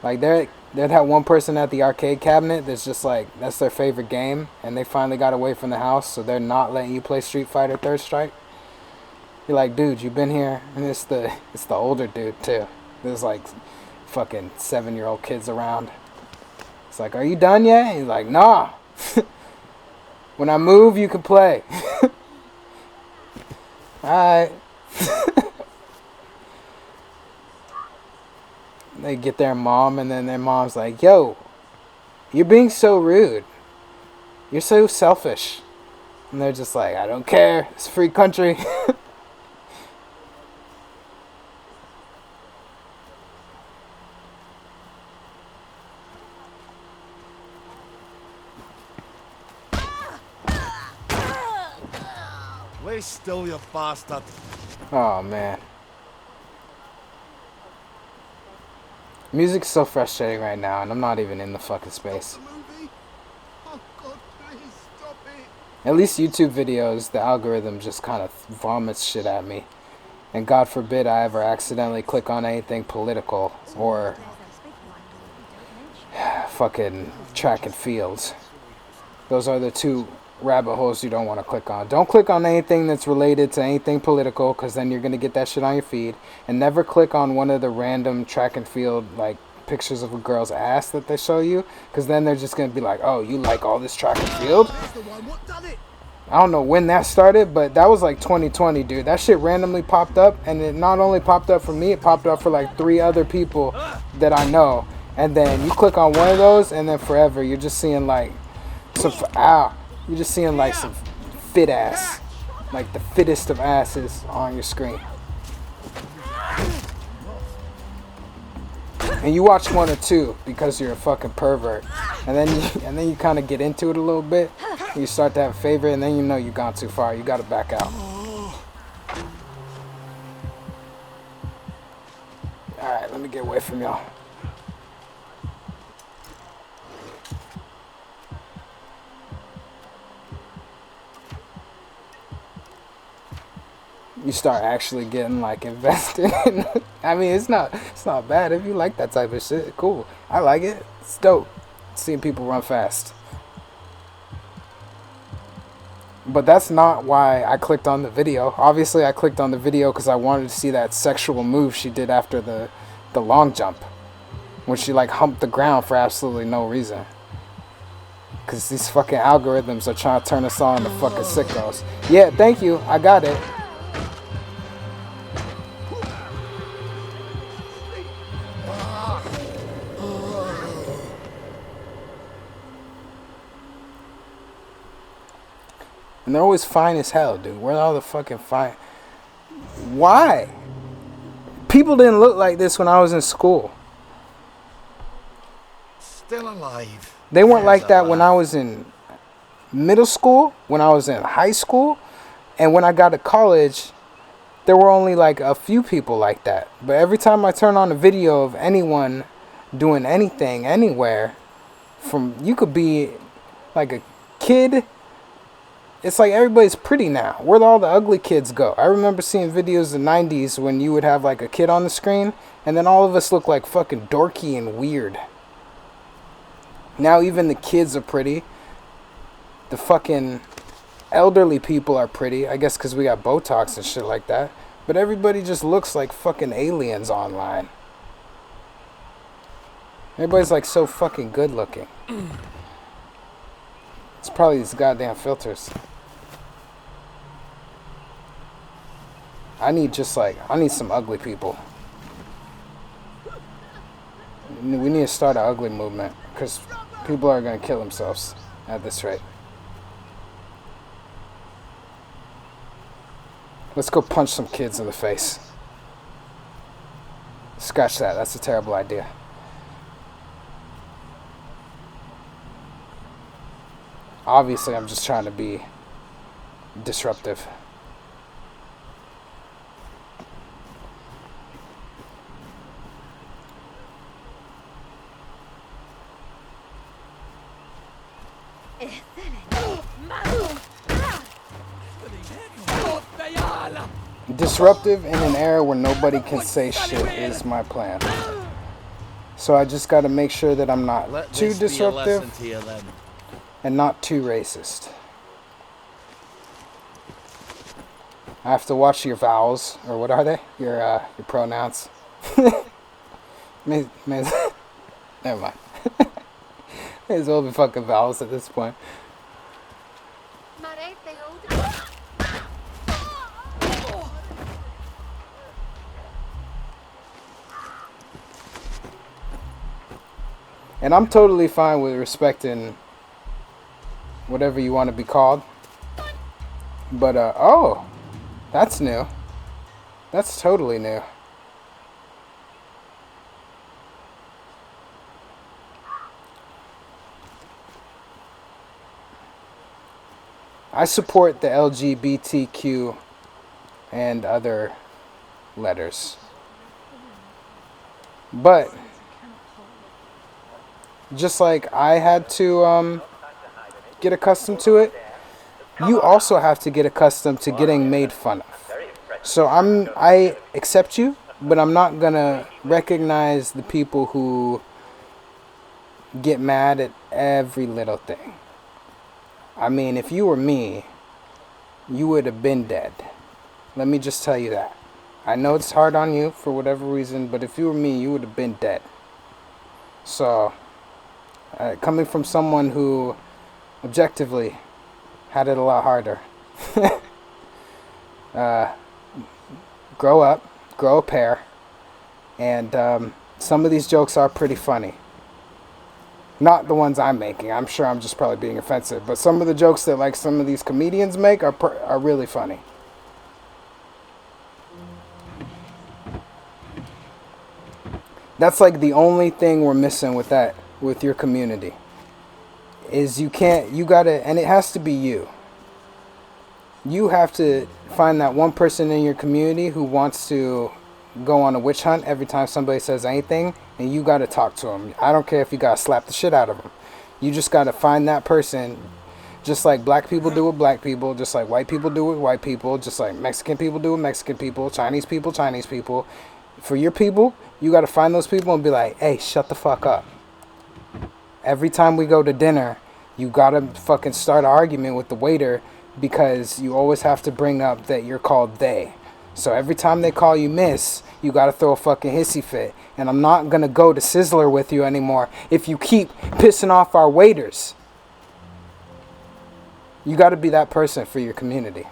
Like they're that one person at the arcade cabinet that's just like that's their favorite game, and they finally got away from the house, so they're not letting you play Street Fighter Third Strike. You're like, dude, you've been here, and it's the older dude too. There's like fucking 7-year-old kids around. It's like, are you done yet? And he's like, nah. When I move, you can play. Alright. They get their mom, and then their mom's like, yo, you're being so rude. You're so selfish. And they're just like, I don't care. It's a free country. Lay still, you bastard. Oh, man. Music's so frustrating right now, and I'm not even in the fucking space. Oh, God, please stop it. At least YouTube videos, the algorithm just kind of vomits shit at me. And God forbid I ever accidentally click on anything political or fucking track and fields. Those are the two rabbit holes you don't want to click on. Don't click on anything that's related to anything political, because then you're going to get that shit on your feed. And never click on one of the random track and field like pictures of a girl's ass that they show you, because then they're just going to be like, oh, you like all this track and field? I don't know when that started, but that was like 2020, dude. That shit randomly popped up, and it not only popped up for me, it popped up for like 3 other people that I know. And then you click on one of those, and then forever you're just seeing like some you're just seeing like some fit ass, like the fittest of asses on your screen. And you watch 1 or 2 because you're a fucking pervert, and then you kind of get into it a little bit. You start to have a favorite, and then you know you've gone too far. You got to back out. All right, let me get away from y'all. you start actually getting like invested in I mean, it's not bad if you like that type of shit. Cool. I like it. It's dope seeing people run fast. But that's not why I clicked on the video. Obviously, I clicked on the video because I wanted to see that sexual move she did after the long jump. When she like humped the ground for absolutely no reason. Because these fucking algorithms are trying to turn us all into fucking sickos. Yeah, thank you. I got it. And they're always fine as hell, dude. Where are all the fucking fine? Why? People didn't look like this when I was in school. Still alive. They weren't like that when I was in middle school, when I was in high school, and when I got to college, there were only like a few people like that. But every time I turn on a video of anyone doing anything, anywhere, from, you could be like a kid. It's like everybody's pretty now. Where'd all the ugly kids go? I remember seeing videos in the 90s when you would have like a kid on the screen, and then all of us look like fucking dorky and weird. Now even the kids are pretty. The fucking elderly people are pretty. I guess because we got Botox and shit like that. But everybody just looks like fucking aliens online. Everybody's like so fucking good looking. It's probably these goddamn filters. I need some ugly people. We need to start an ugly movement. Because people are going to kill themselves at this rate. Let's go punch some kids in the face. Scratch that. That's a terrible idea. Obviously, I'm just trying to be disruptive. Disruptive in an era where nobody can say shit is my plan. So I just got to make sure that I'm not too disruptive and not too racist. I have to watch your vowels, or what are they? Your pronouns. Never mind. May as well be fucking vowels at this point. And I'm totally fine with respecting whatever you want to be called. But, oh, that's new. That's totally new. I support the LGBTQ and other letters. But just like I had to get accustomed to it, you also have to get accustomed to getting made fun of. So I accept you, but I'm not gonna recognize the people who get mad at every little thing. I mean, if you were me, you would have been dead. Let me just tell you that. I know it's hard on you for whatever reason, but if you were me, you would have been dead. So coming from someone who objectively had it a lot harder. Grow up, grow a pair, and some of these jokes are pretty funny. Not the ones I'm making. I'm sure I'm just probably being offensive, but some of the jokes that like some of these comedians make are really funny. That's like the only thing we're missing with your community. Is you gotta, and it has to be you. You have to find that one person in your community who wants to go on a witch hunt every time somebody says anything, and you gotta talk to them. I don't care if you gotta slap the shit out of them. You just gotta find that person. Just like black people do with black people, just like white people do with white people, just like Mexican people do with Mexican people, Chinese people, Chinese people. For your people, you got to find those people and be like, hey, shut the fuck up. Every time we go to dinner, you got to fucking start an argument with the waiter because you always have to bring up that you're called they. So every time they call you miss, you got to throw a fucking hissy fit. And I'm not going to go to Sizzler with you anymore if you keep pissing off our waiters. You got to be that person for your community.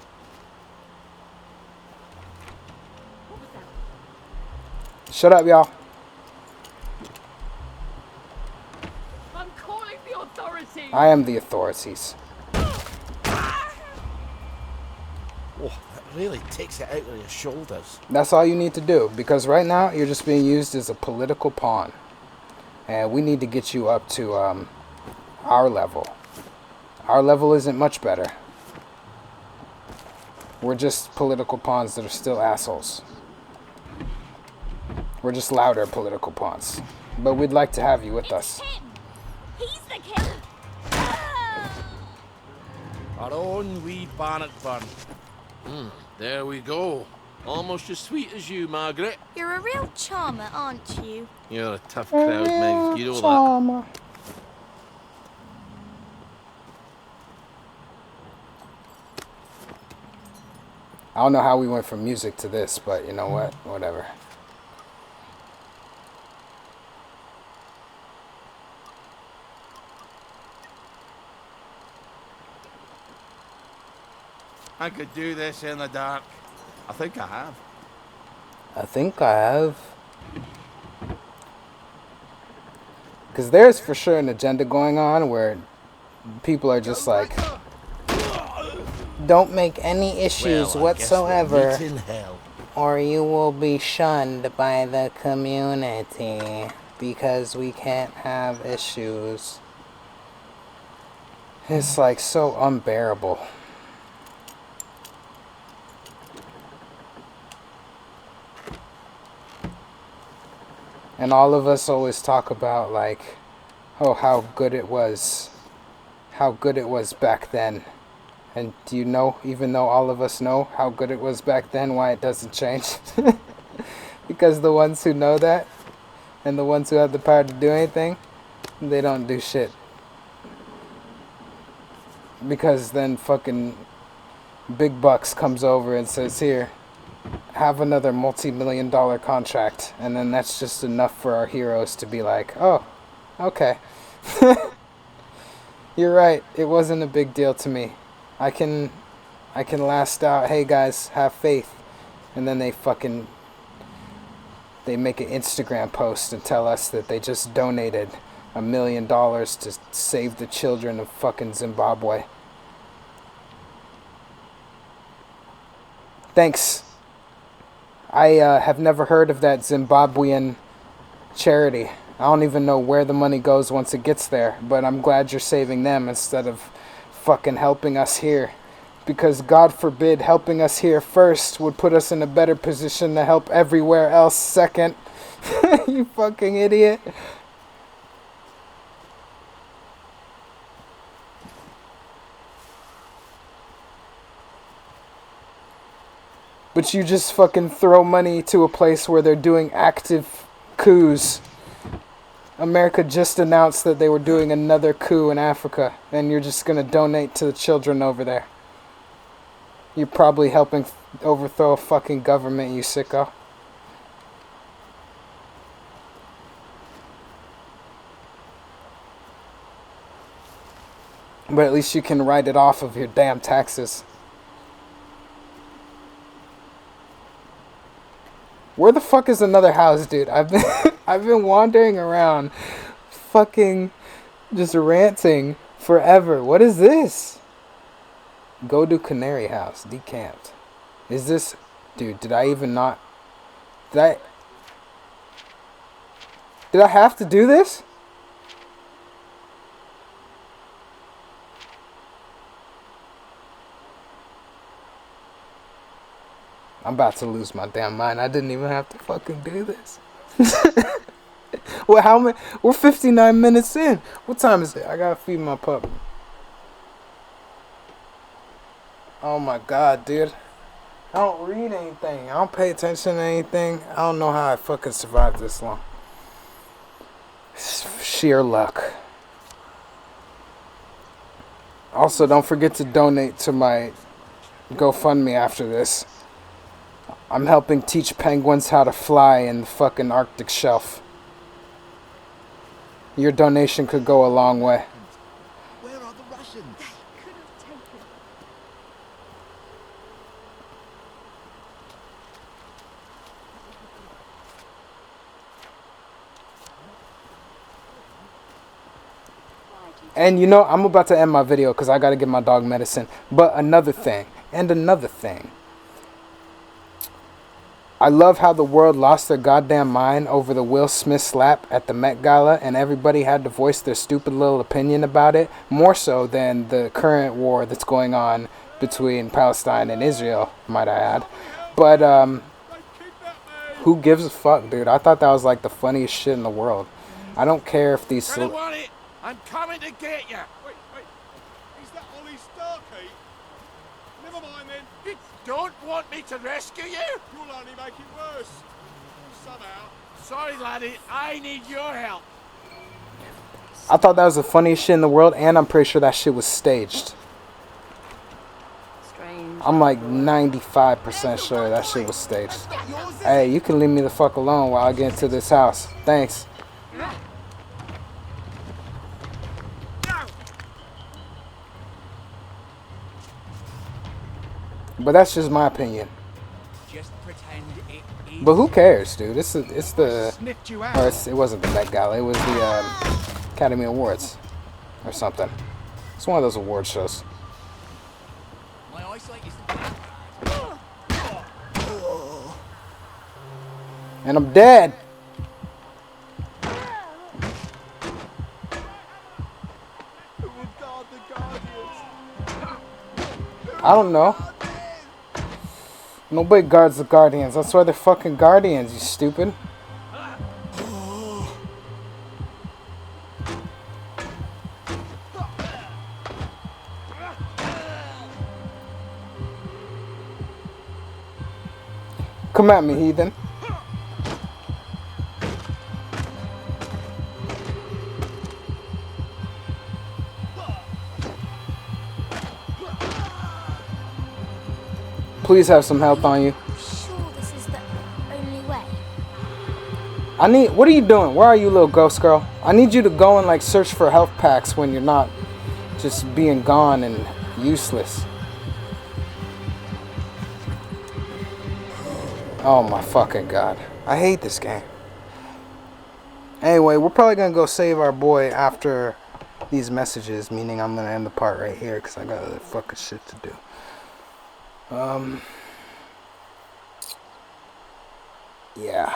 Shut up, y'all. I'm calling the authorities. I am the authorities. Oh, that really takes it out of your shoulders. That's all you need to do, because right now you're just being used as a political pawn. And we need to get you up to our level. Our level isn't much better. We're just political pawns that are still assholes. We're just louder political pawns. But we'd like to have you with us. Him. He's the killer. Our own wee Bannockburn. There we go. Almost as sweet as you, Margaret. You're a real charmer, aren't you? You're a tough crowd, Meg. You know that. Charmer. I don't know how we went from music to this, but you know what? Whatever. I could do this in the dark. I think I have. I think I have. Because there's for sure an agenda going on where people are just like, don't make any issues Well, I guess we'll whatsoever, meet in hell. or you will be shunned by the community because we can't have issues. It's like so unbearable. And all of us always talk about like, oh, how good it was back then. And do you know, even though all of us know how good it was back then, why it doesn't change? Because the ones who know that, and the ones who have the power to do anything, they don't do shit. Because then fucking Big Bucks comes over and says, here, have another multi-million-dollar contract. And then that's just enough for our heroes to be like, oh, okay. You're right, it wasn't a big deal to me. I can last out, hey guys, have faith. And then they make an Instagram post and tell us that they just donated $1 million to save the children of fucking Zimbabwe. Thanks. I have never heard of that Zimbabwean charity. I don't even know where the money goes once it gets there, but I'm glad you're saving them instead of fucking helping us here. Because God forbid helping us here first would put us in a better position to help everywhere else second. You fucking idiot. But you just fucking throw money to a place where they're doing active coups. America just announced that they were doing another coup in Africa, and you're just gonna donate to the children over there. You're probably helping overthrow a fucking government, you sicko. But at least you can write it off of your damn taxes. Where the fuck is another house, dude? I've been wandering around fucking just ranting forever. What is this? Go to Canary House, decamped. Is this, dude, did I even not, did I have to do this? I'm about to lose my damn mind. I didn't even have to fucking do this. Well, how many? We're 59 minutes in. What time is it? I gotta feed my pup. Oh my god, dude. I don't read anything. I don't pay attention to anything. I don't know how I fucking survived this long. It's sheer luck. Also, don't forget to donate to my GoFundMe after this. I'm helping teach penguins how to fly in the fucking Arctic shelf. Your donation could go a long way. Where are the Russians? And you know, I'm about to end my video because I got to get my dog medicine. But another thing. I love how the world lost their goddamn mind over the Will Smith slap at the Met Gala, and everybody had to voice their stupid little opinion about it, more so than the current war that's going on between Palestine and Israel, might I add. But who gives a fuck, dude? I thought that was like the funniest shit in the world. I don't care if these... I don't want it. I'm coming to get you. Wait. Is that Ollie Starkey? Never mind then. You don't want me to rescue you? You'll only make it worse. Somehow. Sorry, laddie. I need your help. I thought that was the funniest shit in the world, and I'm pretty sure that shit was staged. Strange. I'm like 95% sure that shit was staged. Hey, you can leave me the fuck alone while I get into this house. Thanks. But that's just my opinion. Just pretend it is. But who cares, dude? It's the... Sniffed you Or out. it wasn't the Met Gala. It was the Academy Awards. Or something. It's one of those award shows. My eyesight is... And I'm dead. Who will guard the Guardians? I don't know. Nobody guards the Guardians. That's why they're fucking Guardians, you stupid. Come at me, heathen. Please have some health on you. Sure, this is the only way. What are you doing? Where are you, little ghost girl? I need you to go and like search for health packs when you're not just being gone and useless. Oh my fucking god. I hate this game. Anyway, we're probably gonna go save our boy after these messages, meaning I'm gonna end the part right here because I got other fucking shit to do. Yeah,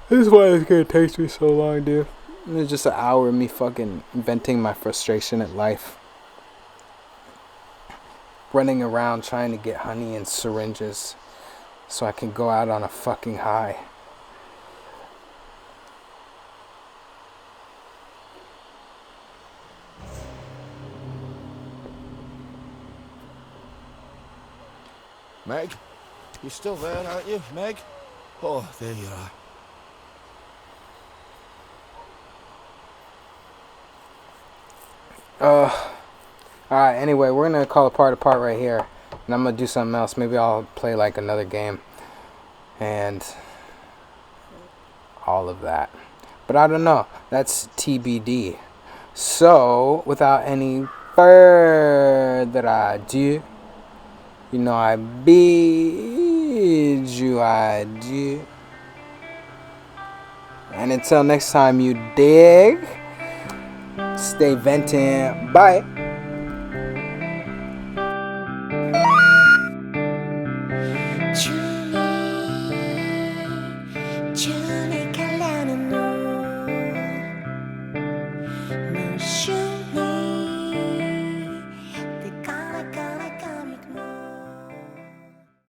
this is why it's gonna take me so long, dude. It's just an hour of me fucking venting my frustration at life. Running around trying to get honey and syringes so I can go out on a fucking high. Meg? You're still there, aren't you, Meg? Oh, there you are. Alright, anyway, we're gonna call the part apart right here. And I'm gonna do something else. Maybe I'll play like another game. And all of that. But I don't know. That's TBD. So, without any further ado, you know I bid you adieu. And until next time, you dig. Stay venting. Bye.